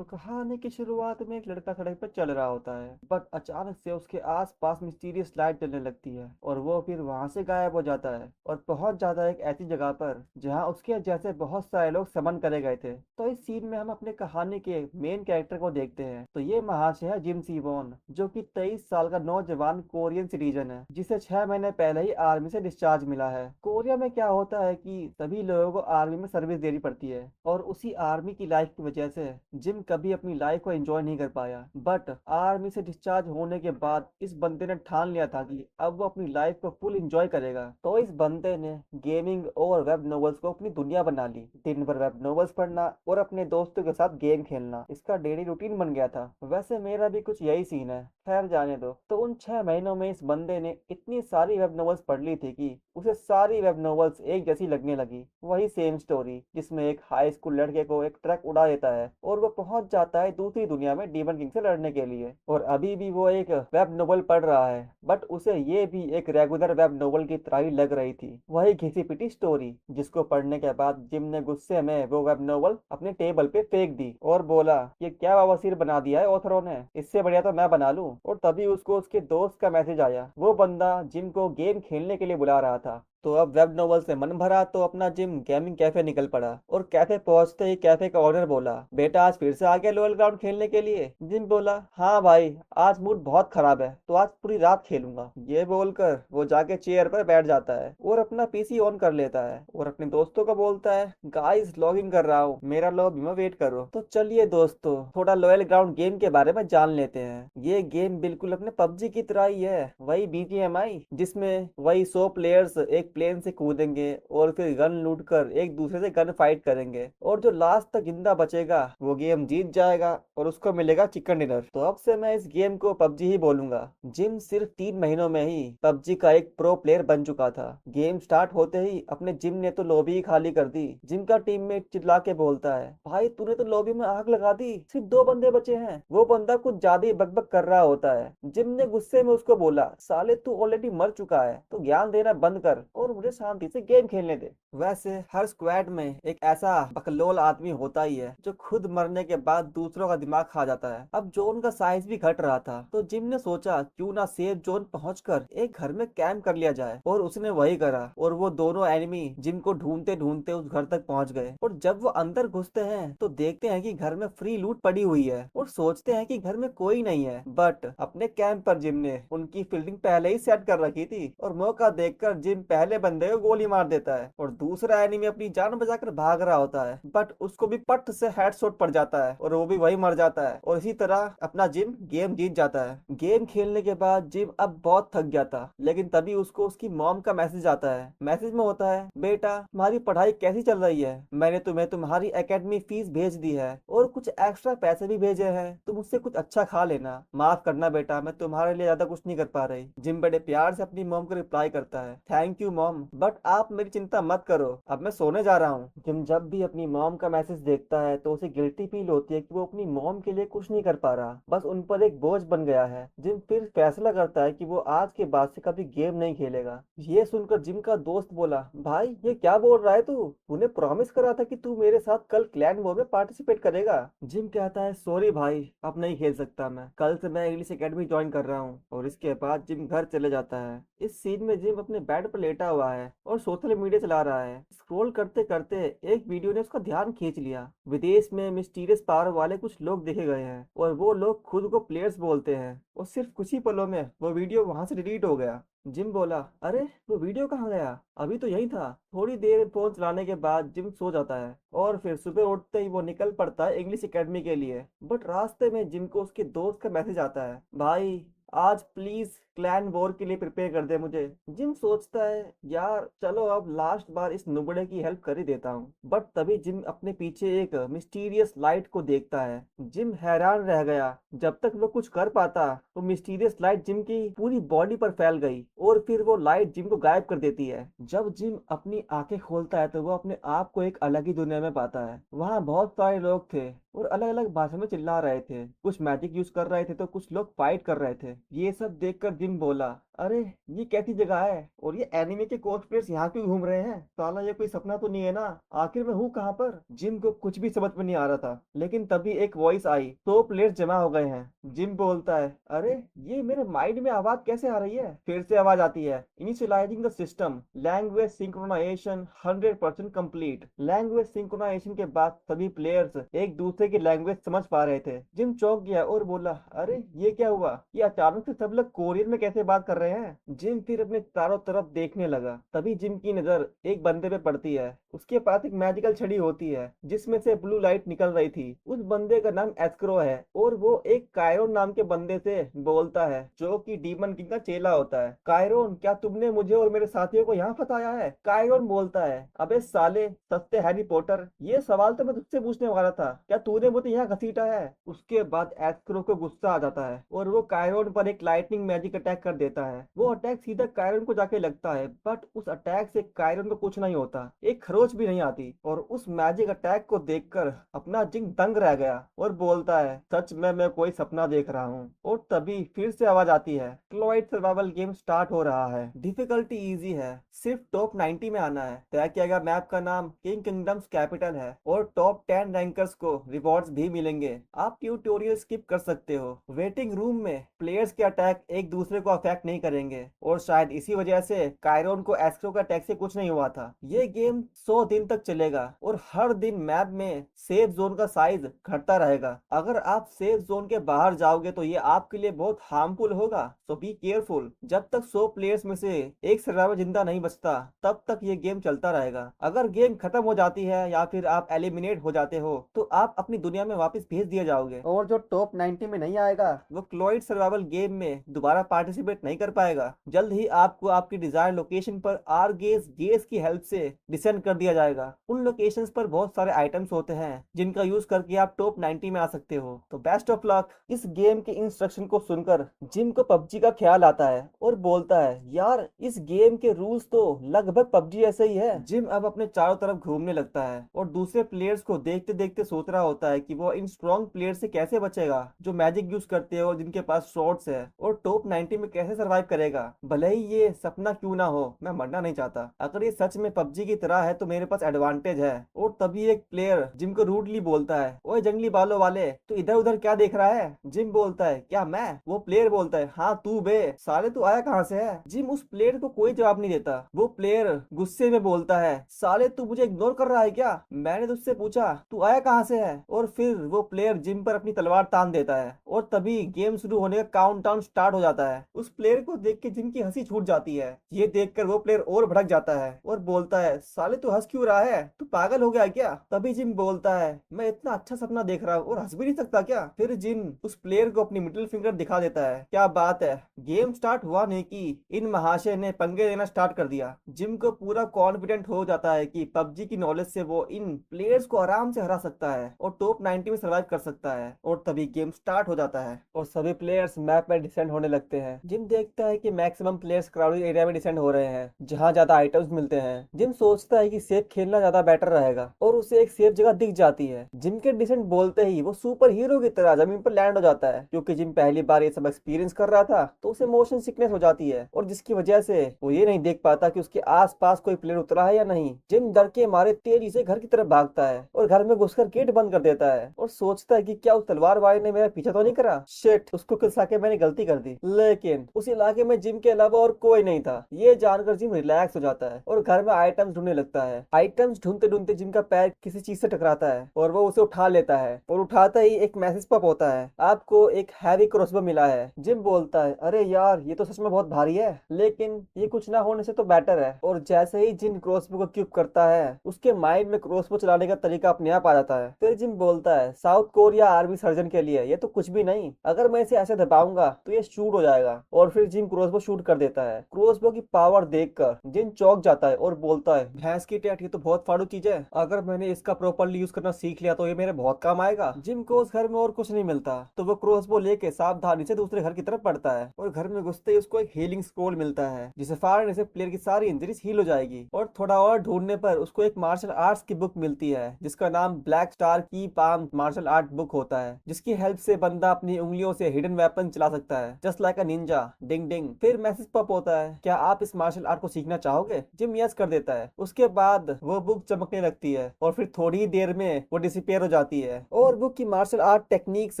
तो कहानी की शुरुआत में एक लड़का सड़क पर चल रहा होता है, बट अचानक से उसके आसपास मिस्टीरियस लाइट जलने लगती है और वो फिर वहां से गायब हो जाता है और पहुंच जाता है एक ऐसी जगह पर जहां उसके जैसे बहुत सारे लोग समन करे गए थे। तो इस सीन में हम अपने कहानी के मेन कैरेक्टर को देखते हैं। तो ये महाशय है जिम सीवॉन, जो कि 23 साल का नौजवान कोरियन सिटीजन है, जिसे 6 महीने पहले ही आर्मी से डिस्चार्ज मिला है। कोरिया में क्या होता है कि सभी लोगों को आर्मी में सर्विस देनी पड़ती है, और उसी आर्मी की लाइफ की वजह से जिम कभी अपनी लाइफ को एंजॉय नहीं कर पाया। बट आर्मी से डिस्चार्ज होने के बाद इस बंदे ने ठान लिया था कि अब वो अपनी लाइफ को फुल एंजॉय करेगा। तो इस बंदे ने गेमिंग और वेब नॉवेल्स को अपनी दुनिया बना ली। दिन भर वेब नॉवेल्स पढ़ना और अपने दोस्तों के साथ गेम खेलना इसका डेली रूटीन बन गया था। वैसे मेरा भी कुछ यही सीन है, खैर जाने दो। तो उन 6 महीनों में इस बंदे ने इतनी सारी वेब नॉवेल्स पढ़ ली थी कि उसे सारी वेब नॉवेल्स एक जैसी लगने लगी। वही सेम स्टोरी जिसमें एक हाई स्कूल लड़के को एक ट्रक उड़ा देता है और वो पहुंच जाता है दूसरी दुनिया में डीमन किंग से लड़ने के लिए। और अभी भी वो एक वेब नोवेल पढ़ रहा है, बट उसे ये भी एक रेगुलर वेब नोवेल की तरह ही लग रही थी। वही घिसी पिटी स्टोरी जिसको पढ़ने के बाद जिम ने गुस्से में वो वेब नोवेल अपने टेबल पे फेंक दी और बोला, ये क्या बवासीर बना दिया है ऑथरों ने, इससे बढ़िया तो मैं बना लूं। और तभी उसको उसके दोस्त का मैसेज आया। वो बंदा जिम को गेम खेलने के लिए बुला रहा था। तो अब वेब नॉवल से मन भरा तो अपना जिम गेमिंग कैफे निकल पड़ा, और कैफे पहुंचते ही कैफे का ओनर बोला, बेटा आज फिर से आ गया लोअल ग्राउंड खेलने के लिए। जिम बोला, हाँ भाई आज मूड बहुत खराब है तो आज पूरी रात खेलूंगा। ये बोलकर वो जाके चेयर पर बैठ जाता है और अपना पीसी ऑन कर लेता है और अपने दोस्तों को बोलता है, गाइस लॉग इन कर रहा हूँ, मेरा लॉबी में वेट करो। तो चलिए दोस्तों थोड़ा लोअल ग्राउंड गेम के बारे में जान लेते हैं। ये गेम बिल्कुल अपने पबजी की तरह ही है, वही बीजीएमआई, जिसमें वही 100 प्लेयर्स एक प्लेन से कूदेंगे और फिर गन लूट कर एक दूसरे से गन फाइट करेंगे, और जो लास्ट तक जिंदा बचेगा वो गेम जीत जाएगा और उसको मिलेगा चिकन डिनर। तो अब से मैं इस गेम को पबजी ही बोलूंगा। जिम सिर्फ 3 महीनों में ही पबजी का एक प्रो प्लेयर बन चुका था। गेम स्टार्ट होते ही अपने जिम ने तो लॉबी ही खाली कर दी। जिम का टीममेट चिल्ला के बोलता है, भाई तूने तो लॉबी में आग लगा दी, सिर्फ 2 बंदे बचे हैं। वो बंदा कुछ ज्यादा ही बकबक कर रहा होता है। जिम ने गुस्से में उसको बोला, साले तू ऑलरेडी मर चुका है तो ज्ञान देना बंद कर और मुझे शांति से गेम खेलने दे। वैसे हर स्क्वाड में एक ऐसा बकलोल आदमी होता ही है जो खुद मरने के बाद दूसरों का दिमाग खा जाता है। अब जोन का साइज भी घट रहा था तो जिम ने सोचा क्यों ना सेफ जोन पहुंचकर एक घर में कैंप कर लिया जाए, और उसने वही करा। और वो दोनों एनिमी जिम को ढूंढते ढूंढते उस घर तक पहुंच गए, और जब वो अंदर घुसते हैं तो देखते हैं कि घर में फ्री लूट पड़ी हुई है और सोचते हैं कि घर में कोई नहीं है। बट अपने कैंप पर जिम ने उनकी फील्डिंग पहले ही सेट कर रखी थी, और मौका देखकर जिम पहले बंदे को गोली मार देता है और दूसरा एनिमी अपनी जान बचाकर भाग रहा होता है, बट उसको भी पट से हेडशॉट पड़ जाता है और वो भी वही मर जाता है। और इसी तरह अपना जिम गेम जीत जाता है। गेम खेलने के बाद जिम अब बहुत थक गया था, लेकिन तभी उसको उसकी मॉम का मैसेज आता है। मैसेज में होता है, बेटा तुम्हारी पढ़ाई कैसी चल रही है, मैंने तुम्हें तुम्हारी एकेडमी फीस भेज दी है और कुछ एक्स्ट्रा पैसे भी भेजे हैं, तुम उससे कुछ अच्छा खा लेना। माफ करना बेटा, मैं तुम्हारे लिए ज्यादा कुछ नहीं कर पा रही। जिम बड़े प्यार से अपनी मॉम को रिप्लाई करता है, थैंक यू मॉम, बट आप मेरी चिंता मत करो, अब मैं सोने जा रहा हूँ। जिम जब भी अपनी मॉम का मैसेज देखता है तो उसे गिल्टी फील होती है कि वो अपनी मॉम के लिए कुछ नहीं कर पा रहा, बस उन पर एक बोझ बन गया है। जिम फिर फैसला करता है कि वो आज के बाद से कभी गेम नहीं खेलेगा। ये सुनकर जिम का दोस्त बोला, भाई ये क्या बोल रहा है तू, तूने प्रॉमिस करा था कि तू मेरे साथ कल क्लैन वॉर में पार्टिसिपेट करेगा। जिम कहता है, सॉरी भाई अब नहीं खेल सकता, मैं कल से मैं इंग्लिश एकेडमी ज्वाइन कर रहा हूँ। और इसके बाद जिम घर चले जाता है। इस सीन में जिम अपने बेड पर लेटा हुआ है और सोशल मीडिया चला रहा है। स्क्रॉल करते करते एक वीडियो ने उसका ध्यान खींच लिया। विदेश में मिस्टीरियस पावर वाले कुछ लोग देखे गए हैं और वो लोग खुद को प्लेयर्स बोलते हैं, और सिर्फ कुछ ही पलों में वो वीडियो वहां से डिलीट हो गया। जिम बोला, अरे वो वीडियो कहाँ गया, अभी तो यही था। थोड़ी देर फोन चलाने के बाद जिम सो जाता है और फिर सुबह उठते ही वो निकल पड़ता है इंग्लिश एकेडमी के लिए। बट रास्ते में जिम को उसके दोस्त का मैसेज आता है, भाई आज प्लीज क्लैन वॉर के लिए प्रिपेयर कर दे मुझे। जिम सोचता है, यार चलो अब लास्ट बार इस नुबड़े की हेल्प कर ही देता हूँ। बट तभी जिम अपने पीछे एक मिस्टीरियस लाइट को देखता है। जिम हैरान रह गया। जब तक वो कुछ कर पाता तो मिस्टीरियस लाइट जिम की पूरी बॉडी पर फैल गई और फिर वो लाइट जिम को गायब कर देती है। जब जिम अपनी आंखें खोलता है तो वो अपने आप को एक अलग ही दुनिया में पाता है। वहाँ बहुत सारे लोग थे और अलग अलग भाषा में चिल्ला रहे थे। कुछ मैजिक यूज कर रहे थे तो कुछ लोग फाइट कर रहे थे। ये सब देखकर जिम बोला, अरे ये कैसी जगह है और ये एनिमे के कॉस्प्लेयर्स यहाँ क्यों घूम रहे हैं? साला ये कोई सपना तो नहीं है ना? आखिर मैं हूँ कहाँ पर? जिम को कुछ भी समझ में नहीं आ रहा था, लेकिन तभी एक वॉइस आई, 100 प्लेयर्स जमा हो गए हैं। जिम बोलता है, अरे ये मेरे माइंड में आवाज कैसे आ रही है? फिर से आवाज आती है, initialising the system, language synchronisation 100% complete. Language synchronisation के बाद सभी प्लेयर्स एक दूसरे की लैंग्वेज समझ पा रहे थे। जिम चौंक गया और बोला, अरे ये क्या हुआ? ये अचानक से सब लोग कोरियन में कैसे बात कर रहे हैं? जिम फिर अपने चारों तरफ देखने लगा। तभी जिम की नजर एक बंदे पे पड़ती है। उसके पास एक मैजिकल छड़ी होती है जिसमें से ब्लू लाइट निकल रही थी। उस बंदे का नाम एस्क्रो है और वो एक कायरोन नाम के बंदे से बोलता है, जो कि डीमन किंग का चेला होता है। कायरोन, क्या तुमने मुझे और मेरे साथियों को यहाँ फंसाया है? कायरोन बोलता है, अबे साले सस्ते हैरी पॉटर, ये सवाल तो मैं तुझसे पूछने वाला था, क्या तूने मुझे यहाँ घसीटा है? उसके बाद एस्क्रो को गुस्सा आ जाता है और वो कायरोन पर एक लाइटनिंग मैजिक अटैक कर देता है। वो अटैक सीधा कायरोन को जाके लगता है, बट उस अटैक से कायरोन को कुछ नहीं होता, एक खरोच भी नहीं आती। और उस मैजिक अटैक को देखकर अपना जिंग दंग रह गया और बोलता है, सच में मैं कोई सपना देख रहा हूँ। और तभी फिर से आवाज आती है, क्लॉइड सर्वाइवल गेम स्टार्ट हो रहा है। डिफिकल्टी इजी है, सिर्फ टॉप 90 में आना है। तय किया गया मैप का नाम किंग किंगडम्स कैपिटल है और टॉप 10 रैंकर्स को रिवॉर्ड्स भी मिलेंगे। आप ट्यूटोरियल स्किप कर सकते हो। वेटिंग रूम में प्लेयर्स के अटैक एक दूसरे को अफेक्ट नहीं करेंगे और शायद इसी वजह से कायरोन को एस्क्रो का अटैक से कुछ नहीं हुआ था। ये गेम 100 दिन तक चलेगा और हर दिन मैप में सेफ जोन का साइज घटता रहेगा। अगर आप सेफ जोन के बाहर जाओगे तो ये आपके लिए बहुत हार्मफुल होगा, सो बी केयरफुल। जब तक 100 प्लेयर्स में से एक सर्वाइवर जिंदा नहीं बचता तब तक ये गेम चलता रहेगा। अगर गेम खत्म हो जाती है या फिर आप एलिमिनेट हो जाते हो तो आप अपनी दुनिया में वापस भेज दिए जाओगे और जो टॉप 90 में नहीं आएगा वो क्लॉइड सर्वाइवल गेम में दोबारा पार्टिसिपेट नहीं कर पाएगा। जल्द ही आपको आपकी डिजायर लोकेशन पर आर गेस की हेल्प से डिसेंड कर दिया जाएगा। उन लोकेशंस पर बहुत सारे आइटम्स होते हैं जिनका यूज करके आप टॉप 90 में आ सकते हो। तो बेस्ट ऑफ लक। इस गेम के इंस्ट्रक्शन को सुनकर जिम को पबजी का ख्याल आता है और बोलता है, यार इस गेम के रूल्स तो लगभग पबजी ऐसे ही है। जिम अब अपने चारों तरफ घूमने लगता है और दूसरे प्लेयर्स को देखते देखते सोच रहा होता है कि वो इन स्ट्रॉन्ग प्लेयर से कैसे बचेगा जो मैजिक यूज करते हो, जिनके पास शॉर्ट्स है, और टॉप 90 में कैसे सरवाइव करेगा। भले ही ये सपना क्यों ना हो, मैं मरना नहीं चाहता। अगर ये सच में पबजी की तरह है तो मेरे पास एडवांटेज है। और तभी एक प्लेयर जिम को रूडली बोलता है, ओए जंगली बालों वाले, तू इधर उधर क्या देख रहा है? जिम बोलता है, क्या मैं? वो प्लेयर बोलता है, हाँ तू बे, साले तू आया कहाँ से है? जिम उस प्लेयर को कोई जवाब नहीं देता। वो प्लेयर गुस्से में बोलता है, साले तू मुझे इग्नोर कर रहा है क्या? मैंने तुझसे पूछा तू आया कहाँ से है? और फिर वो प्लेयर जिम पर अपनी तलवार तान देता है और तभी गेम शुरू होने का काउंटडाउन स्टार्ट हो जाता है। उस प्लेयर को देख के जिम की हंसी छूट जाती है। ये देखकर वो प्लेयर और भड़क जाता है और बोलता है, साले तू हंस क्यों रहा है? तू पागल हो गया क्या? तभी जिम बोलता है, मैं इतना अच्छा सपना देख रहा हूँ और हंस भी नहीं सकता क्या? फिर जिम उस प्लेयर को अपनी मिडिल फिंगर दिखा देता है। क्या बात है, गेम स्टार्ट हुआ नहीं कि इन महाशय ने पंगे लेना स्टार्ट कर दिया। जिम को पूरा कॉन्फिडेंट हो जाता है कि पबजी की नॉलेज से वो इन प्लेयर्स को आराम से हरा सकता है और टॉप 90 में सर्वाइव कर सकता है। और तभी गेम स्टार्ट हो जाता है और सभी प्लेयर्स मैप में डिसेंड होने लगते हैं। जिम देखता है कि मैक्सिमम प्लेयर्स क्राउडेड एरिया में डिसेंड हो रहे हैं जहाँ ज्यादा आइटम्स मिलते हैं। जिम सोचता है कि सेफ खेलना ज्यादा बेटर रहेगा और उसे एक सेफ जगह दिख जाती है। जिम के डिसेंड बोलते ही वो सुपर हीरो की तरह जमीन पर लैंड हो जाता है। क्योंकि जिम पहली बार ये सब एक्सपीरियंस कर रहा था तो उसे मोशन सिकनेस हो जाती है और जिसकी वजह से वो ये नहीं देख पाता कि उसके आस पास कोई प्लेयर उतरा है या नहीं। जिम डर के मारे तेजी से घर की तरफ भागता है और घर में घुसकर गेट बंद कर देता है और सोचता है कि क्या उस तलवार वाले ने मेरा पीछा तो नहीं करा। शिट, उसको खिसा के मैंने गलती कर दी। लेकिन उस इलाके में जिम के अलावा और कोई नहीं था। ये जानकर जिम रिलैक्स हो जाता है और घर में आइटम्स ढूंढने लगता है। आइटम्स ढूंढते ढूंढते जिम का पैर किसी चीज से टकराता है और वो उसे उठा लेता है और उठाता ही एक मैसेज पॉप होता है, आपको एक हैवी क्रॉसबो मिला है। जिम बोलता है, अरे यार ये तो सच में बहुत भारी है, लेकिन ये कुछ ना होने से तो बेटर है। और जैसे ही जिम क्रॉसबो को क्यूब करता है उसके माइंड में क्रॉसबो चलाने का तरीका अपने आप आ जाता है। फिर जिम बोलता है, साउथ कोरिया आर्मी सर्जन के लिए ये तो कुछ भी नहीं, अगर मैं इसे ऐसे दबाऊंगा तो ये शूट हो जाएगा। और फिर जिम क्रॉसबो शूट कर देता है। क्रॉसबो की पावर देखकर जिम चौंक जाता है और बोलता है, भैंस की टैट, ये तो बहुत फाड़ू चीज है, अगर मैंने इसका प्रॉपरली यूज करना सीख लिया तो ये मेरे बहुत काम आएगा। जिम को उस घर में और कुछ नहीं मिलता तो वो क्रॉसबो लेके सावधानी से दूसरे घर की तरफ बढ़ता है और घर में घुसते ही उसको एक हीलिंग स्क्रोल मिलता है जिसे फाड़ने से प्लेयर की सारी इंजरीज हील हो जाएगी। और थोड़ा और ढूंढने पर उसको एक मार्शल आर्ट्स की बुक मिलती है जिसका नाम ब्लैक स्टार की पाम मार्शल आर्ट बुक होता है, जिसकी हेल्प से बंदा अपनी उंगलियों से हिडन वेपन चला सकता है जस्ट लाइक अ निंजा। डिंग डिंग। फिर मैसेज पॉप होता है, क्या आप इस मार्शल आर्ट को सीखना चाहोगे? जिम यस कर देता है। उसके बाद वो बुक चमकने लगती है और फिर थोड़ी ही देर में वो डिसअपीयर हो जाती है और बुक की मार्शल आर्ट टेक्निक्स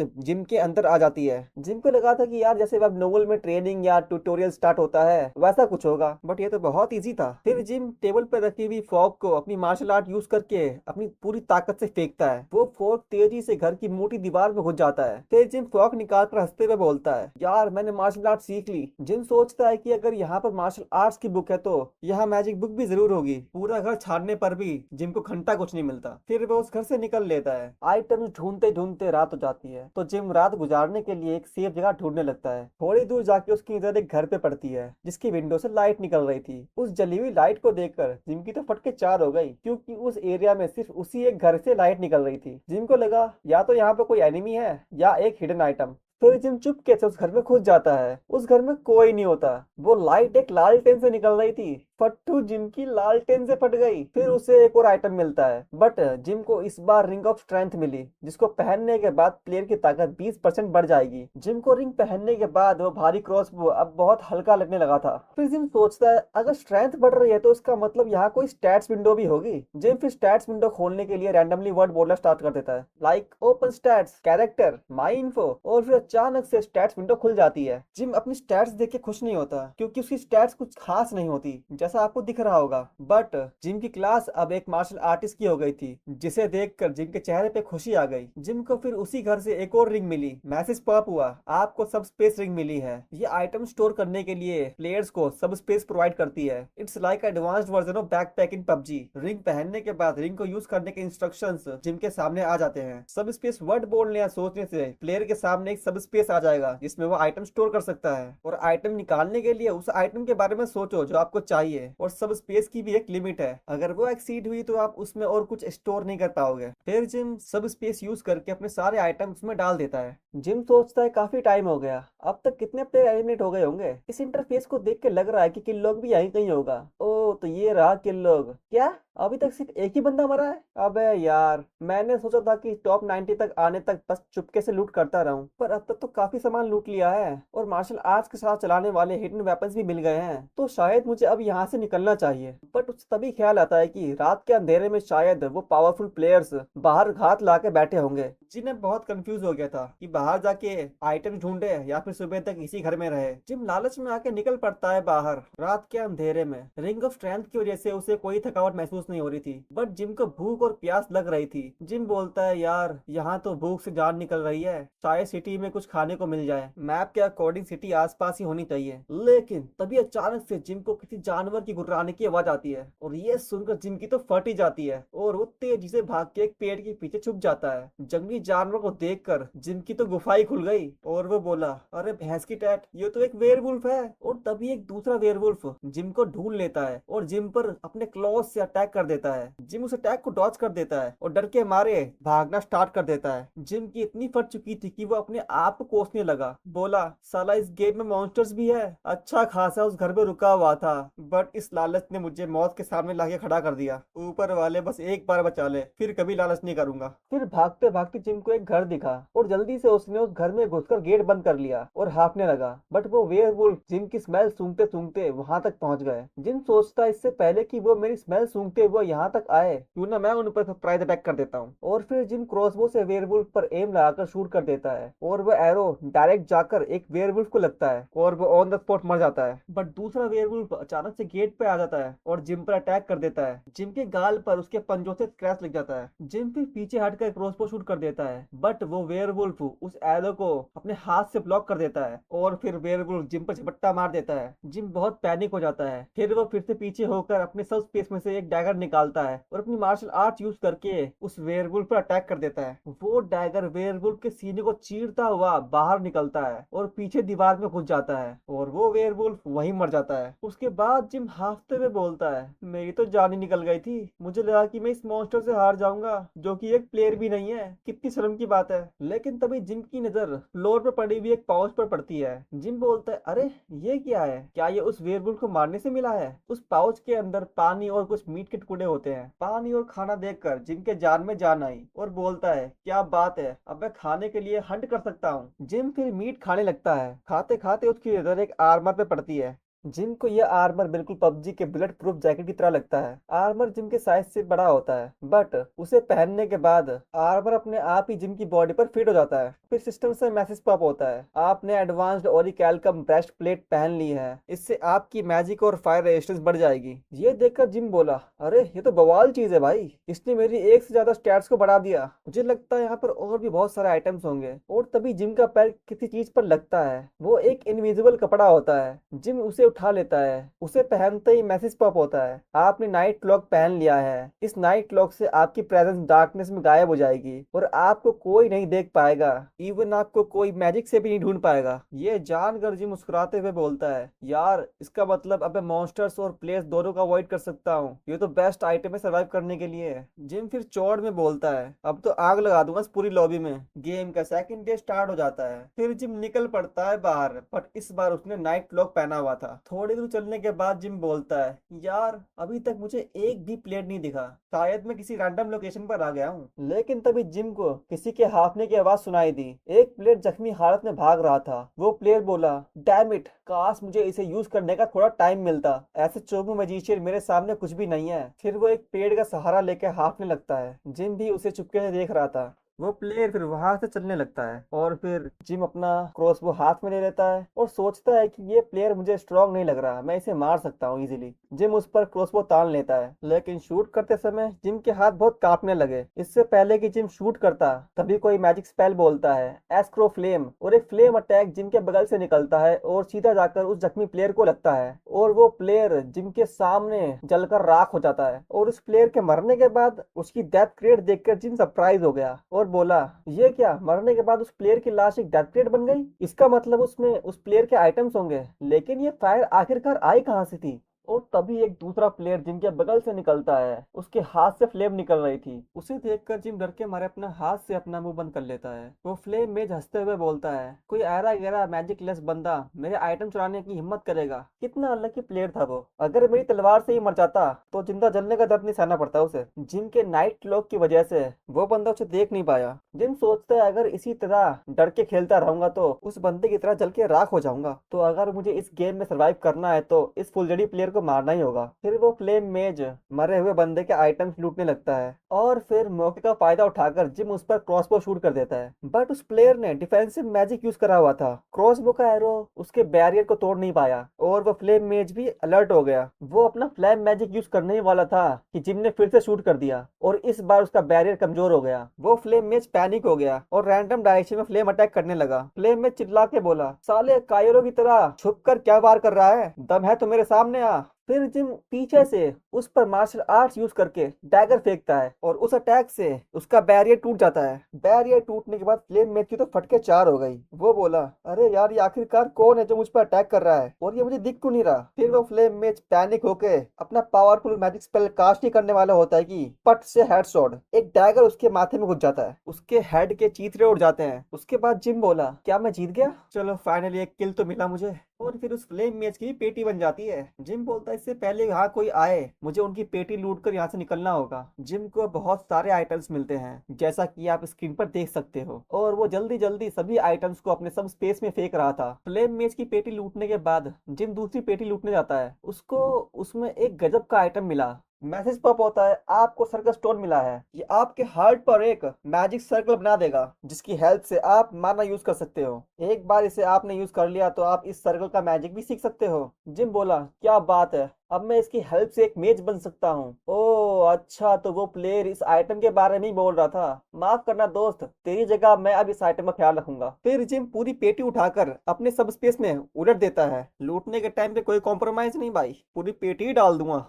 जिम के अंदर आ जाती है। जिम को लगा था कि यार जैसे वेब नोवेल में ट्रेनिंग या ट्यूटोरियल स्टार्ट होता है वैसा कुछ होगा, बट ये तो बहुत इजी था। फिर जिम टेबल पर रखी हुई फॉर्क को अपनी मार्शल आर्ट यूज करके अपनी पूरी ताकत से फेंकता है। वो फोर्क तेजी से घर की मोटी दीवार में घुस जाता है। फिर जिम फोर्क निकाल कर हंसते हुए बोलता है, यार मैंने मार्शल आर्ट सीख ली। जिम सोचता है कि अगर यहाँ पर मार्शल आर्ट्स की बुक है तो यहाँ मैजिक बुक भी जरूर होगी। पूरा घर छानने पर भी जिम को घंटा कुछ नहीं मिलता। फिर वो उस घर से निकल लेता है। आइटम ढूंढते ढूंढते रात हो जाती है तो जिम रात गुजारने के लिए एक सेफ जगह ढूंढने लगता है। थोड़ी दूर जाके उसकी नजर एक घर पे पड़ती है जिसकी विंडो से लाइट निकल रही थी। उस जली हुई लाइट को देखकर जिम की तो फटके चार हो गई, क्योंकि उस एरिया में सिर्फ उसी एक घर से लाइट निकल रही थी। जिम को लगा या तो यहाँ पे कोई एनिमी है या एक हिडन आइटम। फिर जिम चुपके से उस घर में घुस जाता है। उस घर में कोई नहीं होता। वो लाइट एक लालटेन से निकल रही थी। फट्टू जिम की लालटेन से फट गई। फिर उसे एक और आइटम मिलता है, बट जिम को इस बार रिंग ऑफ स्ट्रेंथ मिली, जिसको पहनने के बाद प्लेयर की ताकत 20% बढ़ जाएगी। जिम को रिंग पहनने के बाद वो भारी क्रॉसबो अब बहुत हल्का लगने लगा था। फिर जिम सोचता है अगर स्ट्रेंथ बढ़ रही है तो इसका मतलब यहाँ कोई स्टैट्स विंडो भी होगी। जिम फिर स्टैट्स विंडो खोलने के लिए रैंडमली वर्ड बोलना स्टार्ट कर देता है, like open stats, character, my info, और फिर अचानक से स्टैट्स विंडो खुल जाती है। जिम अपनी स्टैट्स देख के खुश नहीं होता, क्योंकि उसकी स्टैट्स कुछ खास नहीं होती जैसा आपको दिख रहा होगा। बट जिम की क्लास अब एक मार्शल आर्टिस्ट की हो गई थी, जिसे देखकर जिम के चेहरे पे खुशी आ गई। जिम को फिर उसी घर से एक और रिंग मिली। मैसेज पॉप हुआ, आपको सब स्पेस रिंग मिली है। ये आइटम स्टोर करने के लिए प्लेयर्स को सब स्पेस प्रोवाइड करती है। It's like advanced version of backpack in PUBG. Ring पहनने के बाद रिंग को यूज करने के इंस्ट्रक्शंस जिम के सामने आ जाते हैं। सब स्पेस वर्ड बोलने या सोचने से प्लेयर के सामने एक सब स्पेस आ जाएगा जिसमें वो आइटम स्टोर कर सकता है। और आइटम निकालने के लिए उस आइटम के बारे में सोचो जो आपको चाहिए, और सब स्पेस की भी एक लिमिट है। अगर वो एक्सीड हुई तो आप उसमें और कुछ स्टोर नहीं कर पाओगे। फिर जिम सब स्पेस यूज करके अपने सारे आइटम उसमें डाल देता है। जिम सोचता है काफी टाइम हो गया, अब तक कितने प्लेयर एलिमिनेट हो गए होंगे। इस इंटरफेस को देख के लग रहा है कि किल लॉग भी यहीं कहीं होगा। ओ तो ये रहा किल लॉग। क्या अभी तक सिर्फ एक ही बंदा मरा है? अबे यार, मैंने सोचा था कि टॉप 90 तक आने तक बस चुपके से लूट करता रहूं, पर अब तक तो काफी सामान लूट लिया है और मार्शल आर्ट्स के साथ चलाने वाले हिडन वेपन्स भी मिल गए हैं, तो शायद मुझे अब यहाँ से निकलना चाहिए। बट उसे तभी ख्याल आता है कि रात के अंधेरे में शायद वो पावरफुल प्लेयर्स बाहर घात ला के बैठे होंगे। जिन्हें बहुत कंफ्यूज हो गया था कि बाहर जाके आइटम ढूंढे या फिर सुबह तक इसी घर में रहे। जिम लालच में आके निकल पड़ता है बाहर रात के अंधेरे में। रिंग ऑफ स्ट्रेंथ की वजह से उसे कोई थकावट महसूस नहीं हो रही थी, बट जिम को भूख और प्यास लग रही थी। जिम बोलता है, यार यहाँ तो भूख से जान निकल रही है, शायद सिटी में कुछ खाने को मिल जाए। मैप के अकॉर्डिंग सिटी आसपास ही होनी चाहिए। लेकिन तभी अचानक से जिम को किसी जानवर की गुर्राने की आवाज आती है और ये सुनकर जिम की तो फट ही जाती है और वो तेजी से भाग के एक पेड़ के पीछे छुप जाता है। जंगली जानवर को देखकर जिम की तो गुफाई खुल गई और वो बोला, अरे भैंस की टैट, ये तो एक वेयरवुल्फ है। और तभी एक दूसरा वेयरवुल्फ जिम को ढूंढ लेता है और जिम पर अपने क्लॉज से अटैक कर देता है। जिम उस अटैक को डॉज कर देता है और डर के मारे भागना स्टार्ट कर देता है। जिम की इतनी फट चुकी थी कि वो अपने आप को कोसने लगा। बोला, साला इस गेम में मॉन्स्टर्स भी है। अच्छा खासा उस घर में रुका हुआ था, बट इस लालच ने मुझे मौत के सामने लाके खड़ा कर दिया। ऊपर वाले बस एक बार बचा ले, फिर कभी लालच नहीं करूंगा। फिर भागते भागते जिम को एक घर दिखा और जल्दी से उसने उस घर में घुसकर गेट बंद कर लिया और हाँफने लगा। बट वो वेयरवुल्फ जिम की स्मेल सूंघते सूंघते वहां तक पहुंच गए। जिम सोचता है, इससे पहले कि वो मेरी स्मेल सूंघते हुए यहाँ तक आए, क्यों ना मैं उन पर सरप्राइज अटैक कर देता हूँ। और फिर जिम क्रॉसबो से वेयरवुल्फ पर एम लगाकर शूट कर देता है और वो एरो डायरेक्ट जाकर एक वेयरवुल्फ को लगता है और वो ऑन द स्पॉट मर जाता है। बट दूसरा वेयरवुल्फ अचानक से गेट पे आ जाता है और जिम पर अटैक कर देता है। जिम के गाल पर उसके पंजों से स्क्रैच लग जाता है। जिम फिर पीछे हटकर क्रॉसबो शूट कर देता है, बट वो वेयरवुल्फ उस एरो को अपने हाथ से ब्लॉक कर देता है और फिर वेयरवुल्फ जिम पर झपट्टा मार देता है। जिम बहुत पैनिक हो जाता है। फिर वो फिर से पीछे होकर अपने सब स्पेस में से एक डैगर निकालता है और अपनी मार्शल आर्ट यूज करके उस वेयरवुल्फ पर अटैक कर देता है। वो डैगर वेयरवुल्फ के सीने को चीरता हुआ बाहर निकलता है और पीछे दीवार में घुस जाता है और वो वेयरवुल्फ वहीं मर जाता है। उसके बाद जिम हाफते हुए बोलता है, मेरी तो जान ही निकल गई थी। मुझे लगा कि मैं इस मॉन्स्टर से हार जाऊंगा जो कि एक प्लेयर भी नहीं है। कितनी शर्म की बात है। लेकिन तभी जिम की नजर फ्लोर पर पड़ी हुई एक पाउच पर पड़ती है। जिम बोलता है, अरे ये क्या है? क्या ये उस वेयरवुल्फ को मारने से मिला है? उस पाउच के अंदर पानी और कुछ मीट के टुकड़े होते हैं। पानी और खाना देखकर जिम के जान में जान आई और बोलता है, क्या बात है, अब मैं खाने के लिए हंट कर सकता हूँ। जिम फिर मीट खाने लगता है। खाते खाते उसकी नजर एक आर्मर पे पड़ती है। जिम को यह आर्मर बिल्कुल पबजी के बुलेट प्रूफ जैकेट की तरह लगता है। आर्मर जिम के साइज से बड़ा होता है, बट उसे पहनने के बाद आर्मर अपने आप ही जिम की बॉडी पर फिट हो जाता है। फिर सिस्टम से मैसेज पॉप होता है, आपने एडवांस्ड ओरिकैल्कम ब्रेस्ट प्लेट पहन ली है, इससे आपकी मैजिक और फायर रेजिस्टेंस बढ़ जाएगी। ये देखकर जिम बोला, अरे ये तो बवाल चीज है भाई, इसने मेरी एक से ज्यादा स्टैट्स को बढ़ा दिया। मुझे लगता है यहाँ पर और भी बहुत सारे आइटम्स होंगे। और तभी जिम का पैर किसी चीज पर लगता है। वो एक इनविजिबल कपड़ा होता है। जिम उसे उठा लेता है। उसे पहनते ही मैसेज पॉप होता है, आपने नाइट क्लॉक पहन लिया है, इस नाइट क्लॉक से आपकी प्रेजेंस डार्कनेस में गायब हो जाएगी और आपको कोई नहीं देख पाएगा, इवन आपको कोई मैजिक से भी नहीं ढूंढ पाएगा। ये जानकर जिम मुस्कुराते हुए बोलता है, यार इसका मतलब अब मैं मॉन्स्टर्स और प्लेयर्स दोनों का अवॉइड कर सकता हूँ, ये तो बेस्ट आइटम है सर्वाइव करने के लिए। जिम फिर चौड़ में बोलता है, अब तो आग लगा दूंगा इस पूरी लॉबी में। गेम का सेकंड डे स्टार्ट हो जाता है। फिर जिम निकल पड़ता है बाहर, बट इस बार उसने नाइट क्लॉक पहना हुआ था। थोड़ी दूर चलने के बाद जिम बोलता है, यार अभी तक मुझे एक भी प्लेयर नहीं दिखा, शायद मैं किसी रैंडम लोकेशन पर आ गया हूँ। लेकिन तभी जिम को किसी के हाफने की आवाज सुनाई दी। एक प्लेयर जख्मी हालत में भाग रहा था। वो प्लेयर बोला, डैम इट, काश मुझे इसे यूज करने का थोड़ा टाइम मिलता, ऐसे चोबू मैजिशियन मेरे सामने कुछ भी नहीं है। फिर वो एक पेड़ का सहारा लेकर हाफने लगता है। जिम भी उसे चुपके से देख रहा था। वो प्लेयर फिर वहां से चलने लगता है और फिर जिम अपना क्रॉसबो हाथ में ले लेता है और सोचता है कि ये प्लेयर मुझे स्ट्रांग नहीं लग रहा, मैं इसे मार सकता हूँ इजीली। जिम उस पर क्रॉसबो तान लेता है, लेकिन शूट करते समय जिम के हाथ बहुत कांपने लगे। इससे पहले कि जिम शूट करता तभी कोई मैजिक स्पेल बोलता है, एस्क्रो फ्लेम, और एक फ्लेम अटैक जिम के बगल से निकलता है और सीधा जाकर उस जख्मी प्लेयर को लगता है और वो प्लेयर जिम के सामने जलकर राख हो जाता है। और उस प्लेयर के मरने के बाद उसकी डेथ क्रेट देखकर जिम सरप्राइज हो गया और बोला, ये क्या, मरने के बाद उस प्लेयर की लाश एक डेथ क्रेट बन गई, इसका मतलब उसमें उस प्लेयर के आइटम्स होंगे। लेकिन ये फायर आखिरकार आई कहां से थी। और तभी एक दूसरा प्लेयर जिम के बगल से निकलता है। उसके हाथ से फ्लेम निकल रही थी। उसे देखकर जिम डर के मारे अपने हाथ से अपना मुंह बंद कर लेता है। वो फ्लेम मेज हंसते हुए बोलता है, कोई ऐरा गहरा मैजिक लेस बंदा मेरे आइटम चुराने की हिम्मत करेगा। कितना अनलकी प्लेयर था वो, अगर मेरी तलवार से ही मर जाता तो जिंदा जलने का दर्द नहीं सहना पड़ता उसे। जिम के नाइट क्लॉक की वजह से वो बंदा उसे देख नहीं पाया। जिम सोचता है, अगर इसी तरह डर के खेलता रहूंगा तो उस बंदे की तरह जल के राख हो जाऊंगा। तो अगर मुझे इस गेम में सरवाइव करना है तो इस फुलझड़ी प्लेयर को मारना ही होगा। फिर वो फ्लेम मेज मरे हुए बंदे के आइटम्स लूटने लगता है और फिर मौके का फायदा उठाकर जिम उस पर क्रॉसबो शूट कर देता है। बट उस प्लेयर ने डिफेंसिव मैजिक यूज करा हुआ था। क्रॉसबो का एरो उसके बैरियर को तोड़ नहीं पाया और वो फ्लेम मेज भी अलर्ट हो गया। वो अपना फ्लेम मैजिक यूज करने ही वाला था कि जिम ने फिर से शूट कर दिया और इस बार उसका बैरियर कमजोर हो गया। वो फ्लेम मेज पैनिक हो गया और रैंडम डायरेक्शन में फ्लेम अटैक करने लगा। फ्लेम मेज चिल्ला के बोला, साले कायरो की तरह छुप कर क्या वार कर रहा है, दम है तो मेरे सामने आ। फिर जिम पीछे से उस पर मार्शल आर्ट्स यूज करके डैगर फेंकता है और उस अटैक से उसका बैरियर टूट जाता है। बैरियर टूटने के बाद फ्लेम मेज की तो फटके चार हो गई। वो बोला, अरे यार ये आखिरकार कौन है जो मुझ पर अटैक कर रहा है और ये मुझे दिख क्यों नहीं रहा। फिर वो फ्लेम मेज पैनिक होके अपना पावरफुल मैजिक स्पेल कास्ट ही करने वाला होता है कि पट से हेडशॉट, एक डैगर उसके माथे में घुस जाता है। उसके हेड के चीथड़े उड़ जाते हैं। उसके बाद जिम बोला, क्या मैं जीत गया, चलो फाइनली एक किल तो मिला मुझे। और फिर उस फ्लेम मेज की पेटी बन जाती है। जिम बोलता है, इससे पहले यहाँ कोई आए मुझे उनकी पेटी लूट कर यहाँ से निकलना होगा। जिम को बहुत सारे आइटम्स मिलते हैं जैसा कि आप स्क्रीन पर देख सकते हो और वो जल्दी जल्दी सभी आइटम्स को अपने सब स्पेस में फेंक रहा था। फ्लेम मेज की पेटी लूटने के बाद जिम दूसरी पेटी लूटने जाता है। उसको उसमें एक गजब का आइटम मिला। मैसेज पॉप होता है, आपको सर्कल स्टोन मिला है, ये आपके हार्ट पर एक मैजिक सर्कल बना देगा जिसकी हेल्प से आप माना यूज कर सकते हो। एक बार इसे आपने यूज कर लिया तो आप इस सर्कल का मैजिक भी सीख सकते हो। जिम बोला, क्या बात है, अब मैं इसकी हेल्प से एक मेज बन सकता हूँ। ओह अच्छा, तो वो प्लेयर इस आइटम के बारे में ही बोल रहा था। माफ करना दोस्त, तेरी जगह मैं अब इस आइटम का ख्याल रखूंगा। फिर जिम पूरी पेटी उठाकर अपने सब स्पेस में उलट देता है। लूटने के टाइम पे कोई कॉम्प्रोमाइज नहीं भाई, पूरी पेटी ही डाल दूंगा।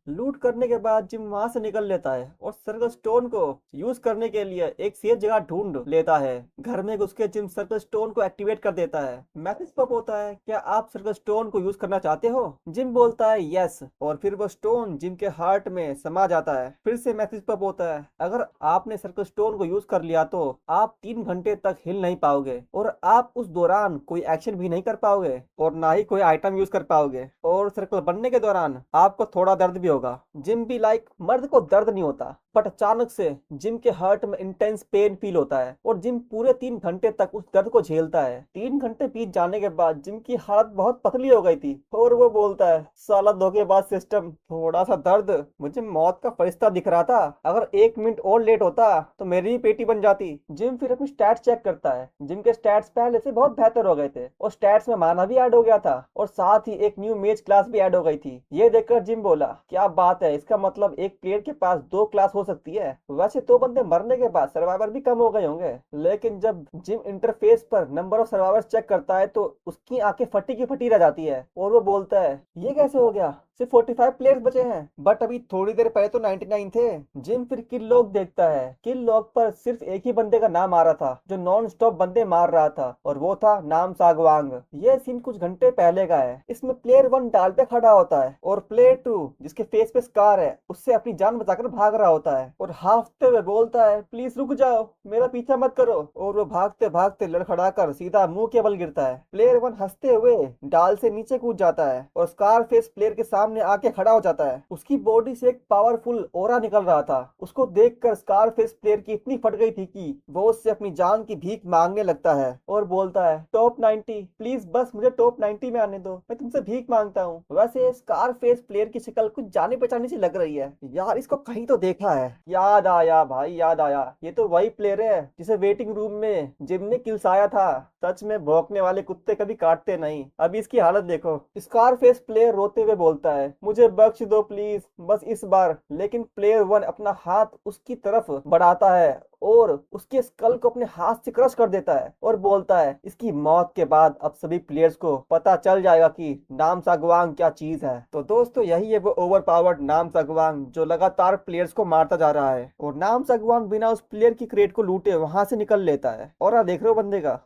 लूट करने के बाद जिम वहां से निकल लेता है और सर्कल स्टोन को यूज करने के लिए एक सेफ जगह ढूंढ लेता है। घर में घुस के जिम सर्कल स्टोन को एक्टिवेट कर देता है। मैसेज पॉप होता है, क्या आप सर्कल स्टोन को यूज करना चाहते हो। जिम बोलता है यस, और फिर वो स्टोन जिम के हार्ट में समा जाता है। फिर से मैसेज पॉप होता है, अगर आपने सर्कल स्टोन को यूज कर लिया तो आप 3 घंटे तक हिल नहीं पाओगे और आप उस दौरान कोई एक्शन भी नहीं कर पाओगे और ना ही कोई आइटम यूज कर पाओगे और सर्कल बनने के दौरान आपको थोड़ा थोड़ा दर्द भी होगा। जिम भी लाइक मर्द को दर्द नहीं होता, बट अचानक से जिम के हार्ट में इंटेंस पेन फील होता है और जिम पूरे 3 घंटे तक उस दर्द को झेलता है। 3 घंटे बीत जाने के बाद जिम की हालत बहुत पतली हो गई थी और वो बोलता है, साला धोखेबाज सिस्टम, थोड़ा सा दर्द, मुझे मौत का फरिश्ता दिख रहा था। अगर 1 मिनट और लेट होता तो मेरी भी पेटी बन जाती। जिम फिर अपनी स्टैट्स चेक करता है। जिम के स्टैट्स पहले से बहुत बेहतर हो गए थे और स्टैट्स में माना भी ऐड हो गया था और साथ ही एक न्यू मेज क्लास भी ऐड हो गई थी। ये देखकर जिम बोला, क्या बात है, इसका मतलब एक प्लेयर के पास 2 क्लास हो सकती है। वैसे 2 बंदे मरने के बाद सर्वाइवर भी कम हो गए होंगे, लेकिन जब जिम इंटरफेस पर नंबर ऑफ सर्वाइवर्स चेक करता है तो उसकी आंखें फटी की फटी रह जाती है और वो बोलता है, ये कैसे हो गया, सिर्फ 45 प्लेयर्स बचे हैं, बट अभी थोड़ी देर पहले तो 99 थे। जिम फिर किल लॉग देखता है। किल लॉग पर सिर्फ एक ही बंदे का नाम आ रहा था जो नॉन स्टॉप बंदे मार रहा था और वो था नाम सागवांग। ये सीन कुछ घंटे पहले का है। इसमें प्लेयर 1 डाल पे खड़ा होता है और प्लेयर 2 जिसके फेस पे स्कार है उससे अपनी जान बचाकर भाग रहा होता है और हाफते हुए बोलता है, प्लीज रुक जाओ, मेरा पीछा मत करो। और वो भागते भागते लड़खड़ाकर सीधा मुंह के बल गिरता है। प्लेयर 1 हंसते हुए डाल से नीचे कूद जाता है और स्कार फेस प्लेयर के सामने आके खड़ा हो जाता है। उसकी बॉडी से एक पावरफुल ओरा निकल रहा था। उसको देखकर स्कार फेस प्लेयर की इतनी फट गई थी कि वो उससे अपनी जान की भीख मांगने लगता है और बोलता है, टॉप 90 प्लीज, बस मुझे टॉप 90 में आने दो, मैं तुमसे भीख मांगता हूँ। वैसे स्कार फेस प्लेयर की शक्ल कुछ जानी पहचानी सी लग रही है। यार इसको कहीं तो देखा है। याद आया भाई, याद आया, ये तो वही प्लेयर है जिसे वेटिंग रूम में जिम ने किलसाया था। सच में भौंकने वाले कुत्ते कभी काटते नहीं। अभी इसकी हालत देखो। स्कार फेस प्लेयर रोते हुए बोलता है, मुझे बख्श दो प्लीज, बस इस बार। लेकिन प्लेयर 1 अपना हाथ उसकी तरफ बढ़ाता है और उसके स्कल को अपने हाथ से क्रश कर देता है और बोलता है, इसकी मौत के बाद अब सभी प्लेयर्स को पता चल जाएगा कि नाम सागवांग क्या चीज है। तो दोस्तों यही है वो ओवर पावर्ड नाम सागवांग जो लगातार प्लेयर्स को मारता जा रहा है और नाम सागवांग बिना उस प्लेयर की क्रेट को लूटे वहां से निकल लेता है। और आप देख रहे हो बंदे का।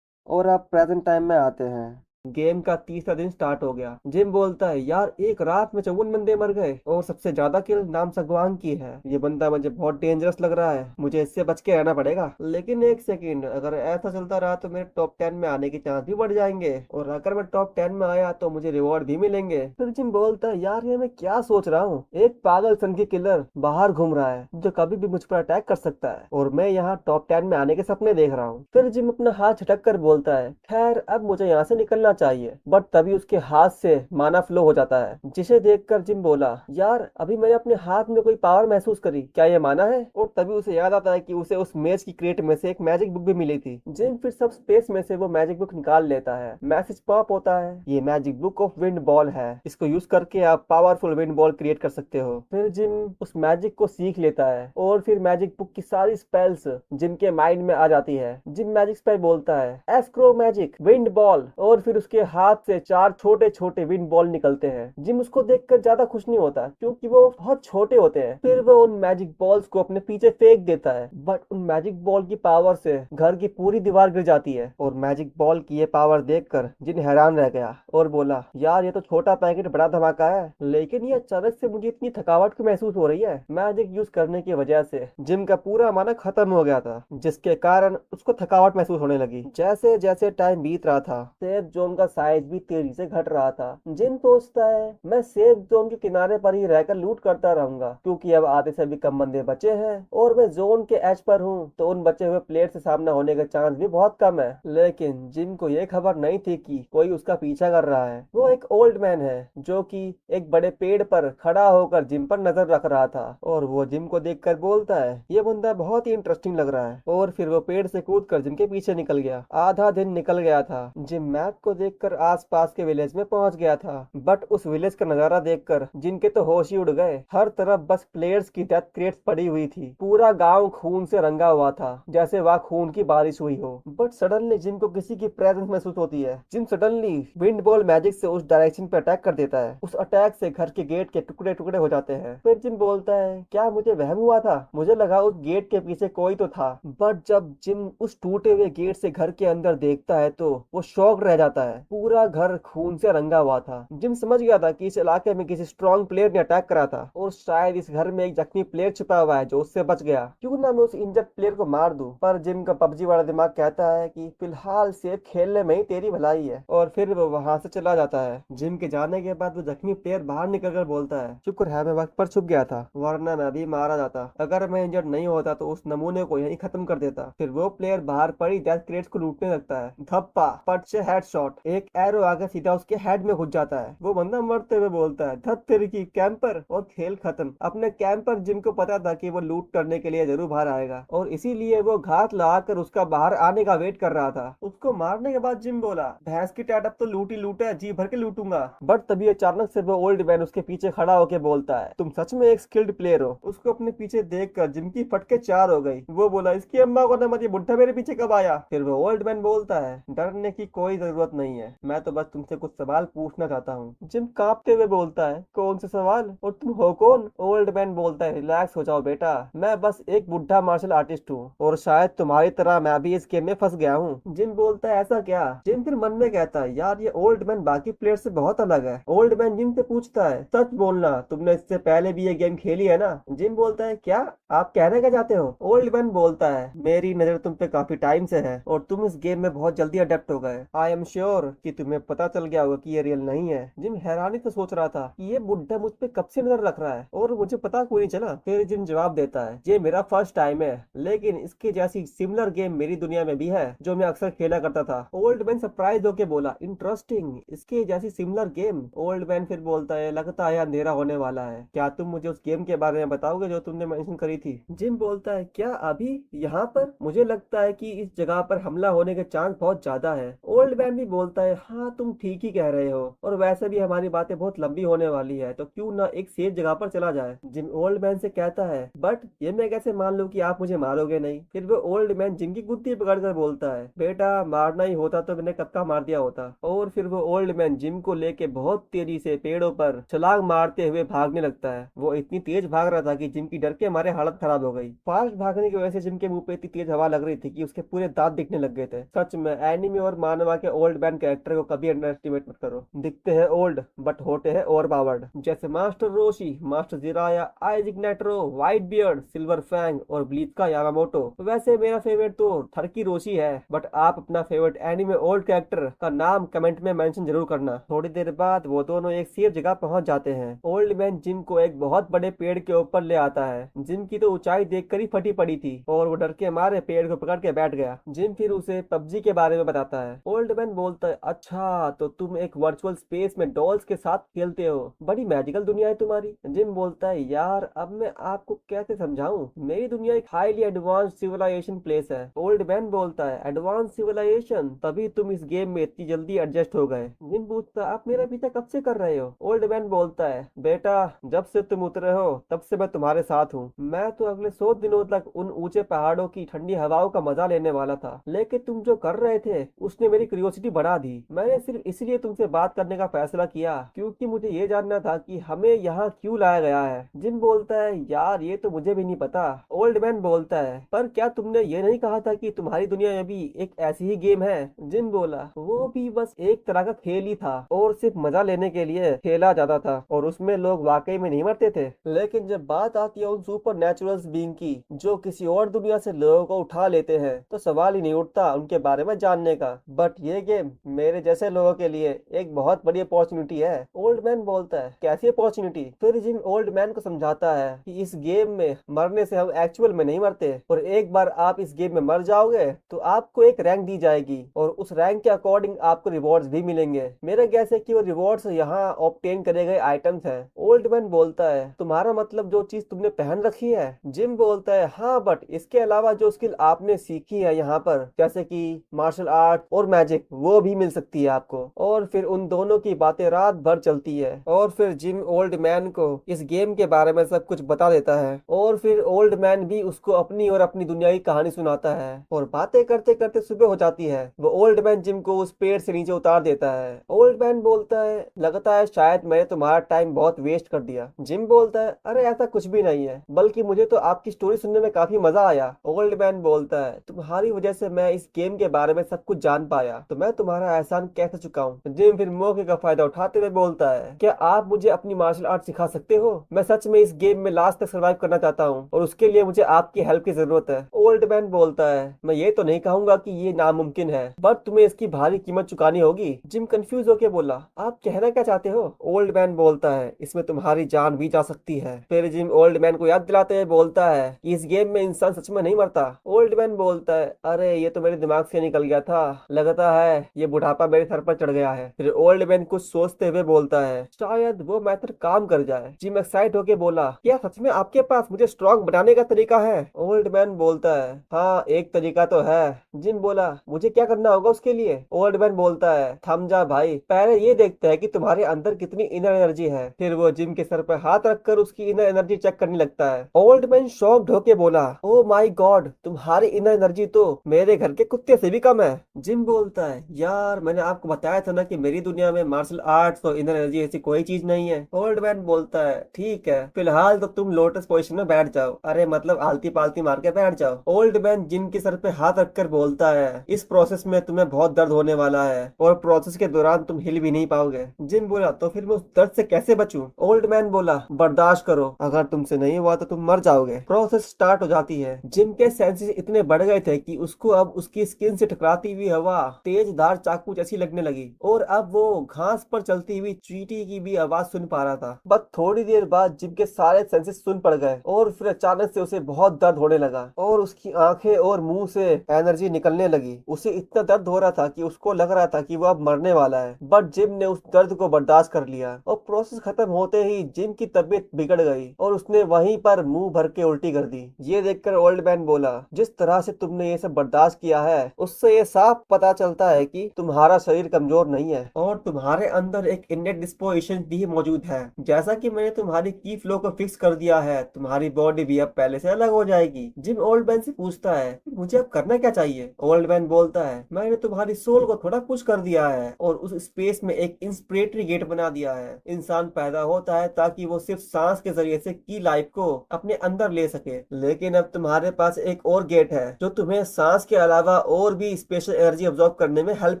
और अब प्रेजेंट टाइम में आते हैं। गेम का तीसरा दिन स्टार्ट हो गया। जिम बोलता है, यार एक रात में 54 बंदे मर गए और सबसे ज्यादा किल नाम सागवांग की है। ये बंदा मुझे बहुत डेंजरस लग रहा है, मुझे इससे बच के रहना पड़ेगा। लेकिन एक सेकंड, अगर ऐसा चलता रहा तो मेरे टॉप 10 में आने के चांस भी बढ़ जाएंगे और अगर मैं टॉप 10 में आया तो मुझे रिवॉर्ड भी मिलेंगे। फिर जिम बोलता है, यार ये मैं क्या सोच रहा हूँ, एक पागल सन की किलर बाहर घूम रहा है जो कभी भी मुझ पर अटैक कर सकता है और मैं यहाँ टॉप 10 में आने के सपने देख रहा हूँ। फिर जिम अपना हाथ झटक कर बोलता है, खैर अब मुझे यहाँ से निकलना चाहिए। बट तभी उसके हाथ से माना फ्लो हो जाता है, जिसे देखकर जिम बोला, यार अभी मैंने अपने हाथ में कोई पावर महसूस करी, क्या ये माना है? और तभी उसे याद आता है कि उसे उस मेज की क्रेट में से एक मैजिक बुक भी मिली थी। जिम फिर सब स्पेस में से वो मैजिक बुक निकाल लेता है। मैसेज पॉप होता है, ये magic book of wind ball है, इसको यूज करके आप पावरफुल विंड बॉल क्रिएट कर सकते हो। फिर जिम उस मैजिक को सीख लेता है और फिर मैजिक बुक की सारी स्पेल्स जिम के माइंड में आ जाती है। जिम मैजिक स्पेल बोलता है, एस्क्रो मैजिक विंड बॉल, और फिर उसके हाथ से 4 छोटे छोटे विंड बॉल निकलते हैं। जिम उसको देखकर ज्यादा खुश नहीं होता क्योंकि वो बहुत छोटे होते हैं। फिर वो उन मैजिक बॉल्स को अपने पीछे फेंक देता है, बट उन मैजिक बॉल की पावर से घर की पूरी दीवार गिर जाती है। और मैजिक बॉल की ये पावर देखकर जिन हैरान रह गया और बोला, यार ये तो छोटा पैकेट बड़ा धमाका है, लेकिन ये अचानक से मुझे इतनी थकावट क्यों महसूस हो रही है? मैजिक यूज करने की वजह से जिम का पूरा माना खत्म हो गया था, जिसके कारण उसको थकावट महसूस होने लगी। जैसे जैसे टाइम बीत रहा था, सेफ जोन का साइज भी तेजी से घट रहा था। जिन सोचता है, मैं सेफ जोन के किनारे पर ही रहकर लूट करता रहूंगा क्योंकि अब आधे से भी कम बंदे बचे हैं और मैं जोन के एज पर हूँ, तो उन बचे हुए प्लेयर से सामना होने का चांस भी बहुत कम है। लेकिन जिम को ये खबर नहीं थी कि कोई उसका पीछा कर रहा है। वो एक ओल्ड मैन है जो कि एक बड़े पेड़ पर खड़ा होकर जिम पर नजर रख रहा था और वो जिम को देखकर बोलता है, ये बंदा बहुत ही इंटरेस्टिंग लग रहा है। और फिर वो पेड़ से कूदकर जिम के पीछे निकल गया। आधा दिन निकल गया था। जिम मैप को देखकर आसपास के विलेज में पहुंच गया था, बट उस विलेज का नजारा देखकर जिनके तो होश ही उड़ गए। हर तरफ बस प्लेयर्स की डेथ क्रेट्स पड़ी हुई थी। पूरा गांव खून से रंगा हुआ था, जैसे वह खून की बारिश हुई हो। बट सडनली जिम को किसी की प्रेजेंस महसूस होती है। Gym suddenly wind ball magic से उस डायरेक्शन पे अटैक कर देता है। उस अटैक से घर के गेट के टुकड़े टुकड़े हो जाते हैं। फिर जिम बोलता है, क्या मुझे वहम हुआ था? मुझे लगा उस गेट के पीछे कोई तो था। बट जब जिम उस टूटे हुए गेट से घर के अंदर देखता है तो वो शॉक रह जाता है। है। पूरा घर खून से रंगा हुआ था। जिम समझ गया था कि इस इलाके में किसी स्ट्रॉन्ग प्लेयर ने अटैक करा था और शायद इस घर में एक जख्मी प्लेयर छुपा हुआ है जो उससे बच गया। क्यों ना मैं उस इंजर्ड प्लेयर को मार दूं। पर जिम का पबजी वाला दिमाग कहता है कि फिलहाल सिर्फ खेलने में ही तेरी भलाई है, और फिर वो वहां से चला जाता है। जिम के जाने के बाद वो जख्मी प्लेयर बाहर निकलकर बोलता है, शुक्र है मैं वक्त पर छुप गया था, वरना मैं भी मारा जाता। अगर मैं इंजर्ड नहीं होता तो उस नमूने को यहीं खत्म कर देता। फिर वो प्लेयर बाहर पड़ी डेथ क्रेट्स को लूटने लगता है। धप्पा पट से हेडशॉट, एक एरो आकर सीधा उसके हेड में घुस जाता है। वो बंदा मरते हुए बोलता है, धत तेरी की कैंपर, और खेल खत्म। अपने कैंपर जिम को पता था कि वो लूट करने के लिए जरूर बाहर आएगा, और इसीलिए वो घात लगाकर उसका बाहर आने का वेट कर रहा था। उसको मारने के बाद जिम बोला, भैंस की टाट अब तो लूट ही लूट है, जी भर के लूटूंगा। बट तभी अचानक से वो ओल्ड मैन उसके पीछे खड़ा होकर बोलता है, तुम सच में एक स्किल्ड प्लेयर हो। उसको अपने पीछे देखकर जिम की फटके चार हो गई। वो बोला, इसकी अम्मा को ना मत, ये बुढ़ा मेरे पीछे कब आया। फिर वो ओल्ड मैन बोलता है, डरने की कोई जरूरत नहीं है, मैं तो बस तुमसे कुछ सवाल पूछना चाहता हूँ। जिम कांपते हुए बोलता है, कौन से सवाल, और तुम हो कौन। ओल्ड मैन बोलता है, रिलैक्स हो जाओ बेटा, मैं बस एक बुढ़ा मार्शल आर्टिस्ट हूँ, और शायद तुम्हारी तरह मैं भी इस गेम में फंस गया हूँ। जिम बोलता है, ऐसा क्या। जिम फिर मन में कहता है, यार ये ओल्ड मैन बाकी प्लेयर से बहुत अलग है। ओल्ड मैन जिम से पूछता है, सच बोलना, तुमने इससे पहले भी ये गेम खेली है ना। जिम बोलता है, क्या आप कहने क्या चाहते हो। ओल्ड मैन बोलता है, मेरी नजर तुम पे काफी टाइम से है, और तुम इस गेम में बहुत जल्दी अडेप्ट हो गए। आई एम श्योर कि तुम्हें पता चल गया होगा कि ये रियल नहीं है। जिम हैरानी से सोच रहा था कि ये बुढ़ा मुझ पे कब से नजर रख रहा है और मुझे पता क्यों नहीं चला। फिर जिम जवाब देता है, ये मेरा फर्स्ट टाइम है, लेकिन इसके जैसी सिमिलर गेम मेरी दुनिया में भी है जो मैं अक्सर खेला करता था। ओल्ड मैन सरप्राइज होके बोला, इंटरेस्टिंग, इसके जैसी सिमिलर गेम। ओल्ड मैन फिर बोलता है, लगता है अंधेरा होने वाला है, क्या तुम मुझे उस गेम के बारे में बताओगे जो तुमने मेंशन करी थी। जिम बोलता है, क्या अभी यहाँ पर, मुझे लगता है कि इस जगह पर हमला होने के चांस बहुत ज्यादा है। ओल्ड मैन भी बोलता है, हाँ तुम ठीक ही कह रहे हो, और वैसे भी हमारी बातें बहुत लंबी होने वाली है, तो क्यों ना एक सेफ जगह पर चला जाए। जिम ओल्ड मैन से कहता है, बट ये मैं कैसे मान लूं कि आप मुझे मारोगे नहीं। फिर वो ओल्ड मैन जिम की गुत्ती पकड़कर बोलता है, बेटा मारना ही होता तो मैंने कब का मार दिया होता। और फिर वो ओल्ड मैन जिम को लेके बहुत तेजी से पेड़ों पर छलांग मारते हुए भागने लगता है। वो इतनी तेज भाग रहा था कि जिम की डर के मारे हालत खराब हो गई। फास्ट भागने की वजह से जिम के मुंह पे इतनी तेज हवा लग रही थी कि उसके पूरे दांत दिखने लग गए थे। सच में एनिमे और मानवा के ओल्ड मैन कैरेक्टर को कभी अंडर एस्टिमेट मत करो। दिखते हैं ओल्ड बट होते हैं ओवर पावर्ड, जैसे master Roshi, master Jiraiya, Isaac Netero, Whitebeard, silver fang और ब्लीच का यामामोटो। वैसे मेरा फेवरेट तो थर्की रोशी है, बट आप अपना फेवरेट एनिमे ओल्ड कैरेक्टर का नाम कमेंट में मेंशन जरूर करना। थोड़ी देर बाद वो दोनों एक सेफ जगह पहुंच जाते हैं। ओल्ड मैन जिम को एक बहुत बड़े पेड़ के ऊपर ले आता है। जिम की तो ऊंचाई देखकर ही फटी पड़ी थी और वो डर के मारे पेड़ को पकड़ के बैठ गया। जिम फिर उसे पबजी के बारे में बताता है। ओल्ड मैन बोलता है, अच्छा तो तुम एक वर्चुअल स्पेस में डॉल्स के साथ खेलते हो, बड़ी मैजिकल दुनिया है तुम्हारी। जिम बोलता है, यार अब मैं आपको कैसे समझाऊं, मेरी दुनिया एक हाईली एडवांस सिविलाइजेशन प्लेस है। ओल्ड मैन बोलता है, एडवांस सिविलाइजेशन, तभी तुम इस गेम में इतनी जल्दी एडजस्ट हो गए। जिम पूछता है, आप मेरा पीछा कब से कर रहे हो। ओल्ड मैन बोलता है, बेटा जब से तुम उतरे हो तब से मैं तुम्हारे साथ हूँ। मैं तो अगले 100 दिनों तक उन ऊंचे पहाड़ों की ठंडी हवाओं का मजा लेने वाला था, लेकिन तुम जो कर रहे थे उसने मेरी क्यूरियोसिटी बढ़ा दी। मैंने सिर्फ इसलिए तुमसे बात करने का फैसला किया क्योंकि मुझे ये जानना था कि हमें यहाँ क्यों लाया गया है। जिम बोलता है, यार ये तो मुझे भी नहीं पता। ओल्ड मैन बोलता है, पर क्या तुमने ये नहीं कहा था कि तुम्हारी दुनिया में भी एक ऐसी ही गेम है। जिम बोला, वो भी बस एक तरह का खेल ही था और सिर्फ मजा लेने के लिए खेला जाता था, और उसमें लोग वाकई में नहीं मरते थे। लेकिन जब बात आती है उन सुपर नेचुरल बीइंग की जो किसी और दुनिया से लोगों को उठा लेते हैं, तो सवाल ही नहीं उठता उनके बारे में जानने का। बट ये गेम मेरे जैसे लोगों के लिए एक बहुत बड़ी अपॉर्चुनिटी है। ओल्ड मैन बोलता है, कैसी अपॉर्चुनिटी। फिर जिम ओल्ड मैन को समझाता है कि इस गेम में मरने से हम एक्चुअल में नहीं मरते, और एक बार आप इस गेम में मर जाओगे तो आपको एक रैंक दी जाएगी, और उस रैंक के अकॉर्डिंग आपको रिवॉर्ड्स भी मिलेंगे। मेरा गैस है कि वो रिवॉर्ड्स यहाँ ऑब्टेन करे गए आइटम्स है। ओल्ड मैन बोलता है, तुम्हारा मतलब जो चीज तुमने पहन रखी है। जिम बोलता है, हाँ बट इसके अलावा जो स्किल आपने सीखी है यहाँ पर, जैसे कि मार्शल आर्ट और मैजिक, वो भी मिल सकती है आपको। और फिर उन दोनों की बातें रात भर चलती है, और फिर जिम ओल्ड मैन को इस गेम के बारे में सब कुछ बता देता है, और फिर ओल्ड मैन भी उसको अपनी और अपनी दुनिया की कहानी सुनाता है, और बातें करते करते सुबह हो जाती है। वो ओल्ड मैन जिम को उस पेड़ से नीचे उतार देता है। ओल्ड मैन बोलता है, लगता है शायद मैंने तुम्हारा टाइम बहुत वेस्ट कर दिया। जिम बोलता है, अरे ऐसा कुछ भी नहीं है, बल्कि मुझे तो आपकी स्टोरी सुनने में काफी मजा आया। ओल्ड मैन बोलता है, तुम्हारी वजह से मैं इस गेम के बारे में सब कुछ जान पाया, तो मैं तुम्हारा तुम्हारा एहसान कैसे चुकाऊं। जिम फिर मौके का फायदा उठाते हुए बोलता है, क्या आप मुझे अपनी मार्शल आर्ट सिखा सकते हो? मैं सच में इस गेम में लास्ट तक सर्वाइव करना चाहता हूँ और उसके लिए मुझे आपकी हेल्प की जरूरत है। ओल्ड मैन बोलता है, मैं ये तो नहीं कहूंगा कि ये नामुमकिन है, बट तुम्हें इसकी भारी कीमत चुकानी होगी। जिम कंफ्यूज होकर बोला, आप कहना क्या चाहते हो? ओल्ड मैन बोलता है, इसमें तुम्हारी जान भी जा सकती है। फिर जिम ओल्ड मैन को याद दिलाते हुए बोलता है कि इस गेम में इंसान सच में नहीं मरता। ओल्ड मैन बोलता है, अरे ये तो मेरे दिमाग से निकल गया था, लगता है ये बुढ़ापा मेरे सर पर चढ़ गया है। फिर ओल्ड मैन कुछ सोचते हुए बोलता है, शायद वो मेथड काम कर जाए। जिम एक्साइट होके बोला, क्या सच में आपके पास मुझे स्ट्रॉन्ग बनाने का तरीका है? ओल्ड मैन बोलता है, हाँ एक तरीका तो है। जिम बोला, मुझे क्या करना होगा उसके लिए? ओल्ड मैन बोलता है, थम जा भाई, पहले ये देखते हैं कि तुम्हारे अंदर कितनी इनर एनर्जी है। फिर वो जिम के सर पर हाथ रखकर उसकी इनर एनर्जी चेक करने लगता है। ओल्ड मैन शॉक्ड होके बोला, ओ माय गॉड, तुम्हारी इनर एनर्जी तो मेरे घर के कुत्ते से भी कम है। जिम बोलता है, यार मैंने आपको बताया था ना कि मेरी दुनिया में मार्शल आर्ट्स और इनर एनर्जी ऐसी कोई चीज नहीं है। ओल्ड मैन बोलता है, ठीक है, फिलहाल तो तुम लोटस पोजीशन में बैठ जाओ, अरे मतलब आलती पालती मार के बैठ जाओ। ओल्ड मैन जिम के सर पे हाथ रखकर बोलता है, इस प्रोसेस में तुम्हें बहुत दर्द होने वाला है और प्रोसेस के दौरान तुम हिल भी नहीं पाओगे। जिम बोला, तो फिर मैं उस दर्द से कैसे बचूं? ओल्ड मैन बोला, बर्दाश्त करो, अगर तुमसे नहीं हुआ तो तुम मर जाओगे। प्रोसेस स्टार्ट हो जाती है। जिम के सेंसेस इतने बढ़ गए थे कि उसको अब उसकी स्किन से टकराती हुई हवा तेज धार चाकू जैसी लगने लगी और अब वो घास पर चलती हुई चींटी की भी आवाज सुन पा रहा था। बस थोड़ी देर बाद जिम के सारे सेंसेस सुन पड़ गए और फिर अचानक से उसे बहुत दर्द होने लगा और उसकी आंखें और मुंह से एनर्जी निकलने लगी। उसे इतना दर्द हो रहा था कि उसको लग रहा था कि वो अब मरने वाला है, बट जिम ने उस दर्द को बर्दाश्त कर लिया और प्रोसेस खत्म होते ही जिम की तबीयत बिगड़ गई और उसने वहीं पर मुंह भर के उल्टी कर दी। ये देखकर ओल्ड मैन बोला, जिस तरह से तुमने ये सब बर्दाश्त किया है उससे ये साफ पता चलता है कि तुम्हारा शरीर कमजोर नहीं है और तुम्हारे अंदर एक इनेट डिस्पोजिशन भी मौजूद है। जैसा कि मैंने तुम्हारी की फ्लो को फिक्स कर दिया है, तुम्हारी बॉडी भी अब पहले से अलग हो जाएगी। जिम ओल्ड मैन से पूछता है, मुझे अब करना क्या चाहिए? ओल्ड मैन बोलता है, मैंने तुम्हारी सोल को थोड़ा पुश कर दिया है और उस स्पेस में एक इंस्पिरेटरी गेट बना दिया है। इंसान पैदा होता है ताकि वो सिर्फ सांस के जरिए से की लाइफ को अपने अंदर ले सके, लेकिन अब तुम्हारे पास एक और गेट है जो तुम्हें सांस के अलावा और भी स्पेशल एनर्जी अब्सॉर्ब करने में हेल्प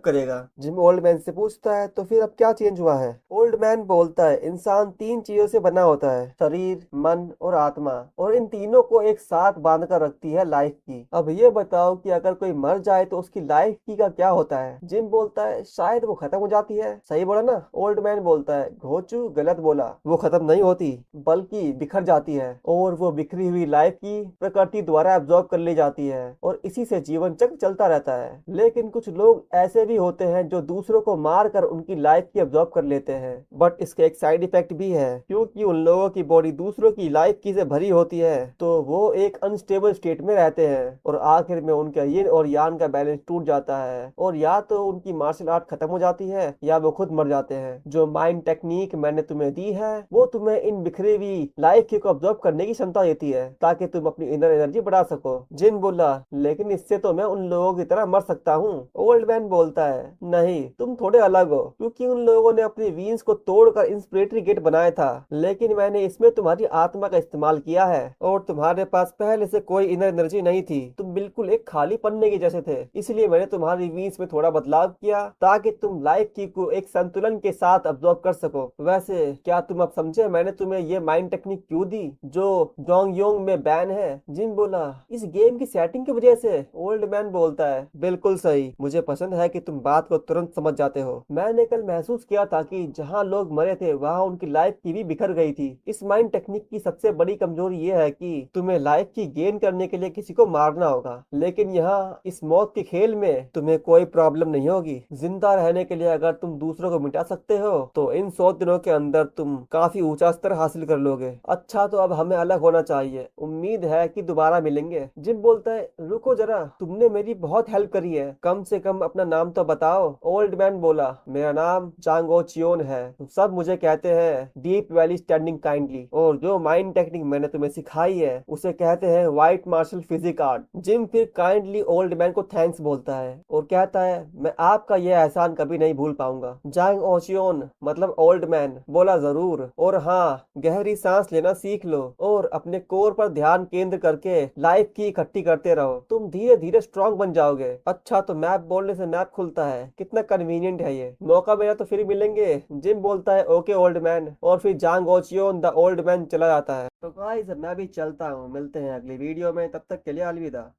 करेगा। जिम ओल्ड मैन से पूछता है, तो फिर अब क्या चेंज हुआ है? ओल्ड मैन बोलता है, इंसान 3 चीजों से बना होता है, शरीर, मन और आत्मा, और इन तीनों को एक साथ बांध कर रखती है लाइफ की। अब ये बताओ कि अगर कोई मर जाए तो उसकी लाइफ की का क्या होता है? जिम बोलता है, शायद वो खत्म हो जाती है। सही बोला ना? ओल्ड मैन बोलता है, घोचू गलत बोला, वो खत्म नहीं होती बल्कि बिखर जाती है और वो बिखरी हुई लाइफ की प्रकृति द्वारा एब्जॉर्ब कर ली जाती है और इसी से जीवन चक्र चलता रहता है। लेकिन कुछ लोग ऐसे भी होते हैं जो दूसरों को मार कर उनकी लाइफ की एब्जॉर्ब कर लेते हैं, बट इसके एक साइड इफेक्ट भी है, क्योंकि उन लोगों की बॉडी दूसरों की लाइफ की से भरी होती है तो वो एक अनस्टेबल स्टेट में रहते हैं और आखिर में उनका यिन और यान का बैलेंस टूट जाता है और या तो उनकी मार्शल आर्ट खत्म हो जाती है या वो खुद मर जाते हैं। जो माइंड टेक्निक मैंने तुम्हें दी है वो तुम्हें इन बिखरी हुई लाइफ की को ऑब्जर्व करने की क्षमता देती है ताकि तुम अपनी इनर एनर्जी बढ़ा सको। जिन बोला, लेकिन इससे तो मैं उन लोगों की तरह मर सकता हूँ। ओल्ड मैन बोलता है, नहीं, तुम थोड़े अलग हो, क्योंकि उन लोगों ने अपनी वीन्स को तोड़कर इंस्पिरेटरी गेट बनाया था, लेकिन मैंने इसमें तुम्हारी आत्मा का इस्तेमाल किया है और तुम्हारे पास पहले से कोई इनर एनर्जी नहीं थी, तुम बिल्कुल एक खाली पन्ने के जैसे थे, इसलिए मैंने तुम्हारी वीन्स में थोड़ा बदलाव किया ताकि तुम लाइफ की को एक संतुलन के साथ अब्सॉर्ब कर सको। वैसे क्या तुम अब समझे मैंने तुम्हें ये माइंड टेक्निक क्यों दी जो जोंग योंग में बैन है? जिन बोला, इस गेम की सेटिंग की वजह से। ओल्ड मैन बोलता है, बिल्कुल सही, मुझे पसंद है कि तुम बात को तुरंत समझ जाते हो। मैंने कल महसूस किया था कि जहाँ लोग मरे थे वहाँ उनकी लाइफ की भी बिखर गई थी। इस माइंड टेक्निक की सबसे बड़ी कमजोरी ये है कि तुम्हें लाइफ की गेन करने के लिए किसी को मारना होगा, लेकिन यहाँ इस मौत के खेल में तुम्हें कोई प्रॉब्लम नहीं होगी। जिंदा रहने के लिए अगर तुम दूसरों को मिटा सकते हो तो इन 100 दिनों के अंदर तुम काफी ऊंचा स्तर हासिल कर लोगे। अच्छा, तो अब हमें अलग होना चाहिए, उम्मीद है कि दोबारा मिलेंगे। जिम बोलता है, रुको जरा, तुमने मेरी बहुत हेल्प करी है, कम से कम अपना नाम तो बताओ। ओल्ड मैन बोला, मेरा नाम चांगो चियोन है, सब मुझे कहते हैं डीप वैली स्टैंडिंग काइंडली, और जो माइंड टेक्निक मैंने तुम्हें सिखाई है उसे कहते हैं white martial physique art. Jim फिर काइंडली ओल्ड मैन को थैंक्स बोलता है और कहता है, मैं आपका यह एहसान कभी नहीं भूल पाऊंगा। जांग ओचियोन मतलब ओल्ड मैन बोला, जरूर, और हाँ, गहरी सांस लेना सीख लो और अपने कोर पर ध्यान केंद्र करके लाइफ की इकट्ठी करते रहो, तुम धीरे धीरे स्ट्रॉन्ग बन जाओगे। अच्छा, तो मैप बोलने से मैप खुलता बोलता है। कितना कन्वीनियंट है ये। मौका मिला तो फिर मिलेंगे। जिम बोलता है ओके ओल्ड मैन, और फिर जांग ओचियोन द ओल्ड मैन चला जाता है। तो गाइस मैं भी चलता हूँ, मिलते हैं अगली वीडियो में, तब तक के लिए अलविदा।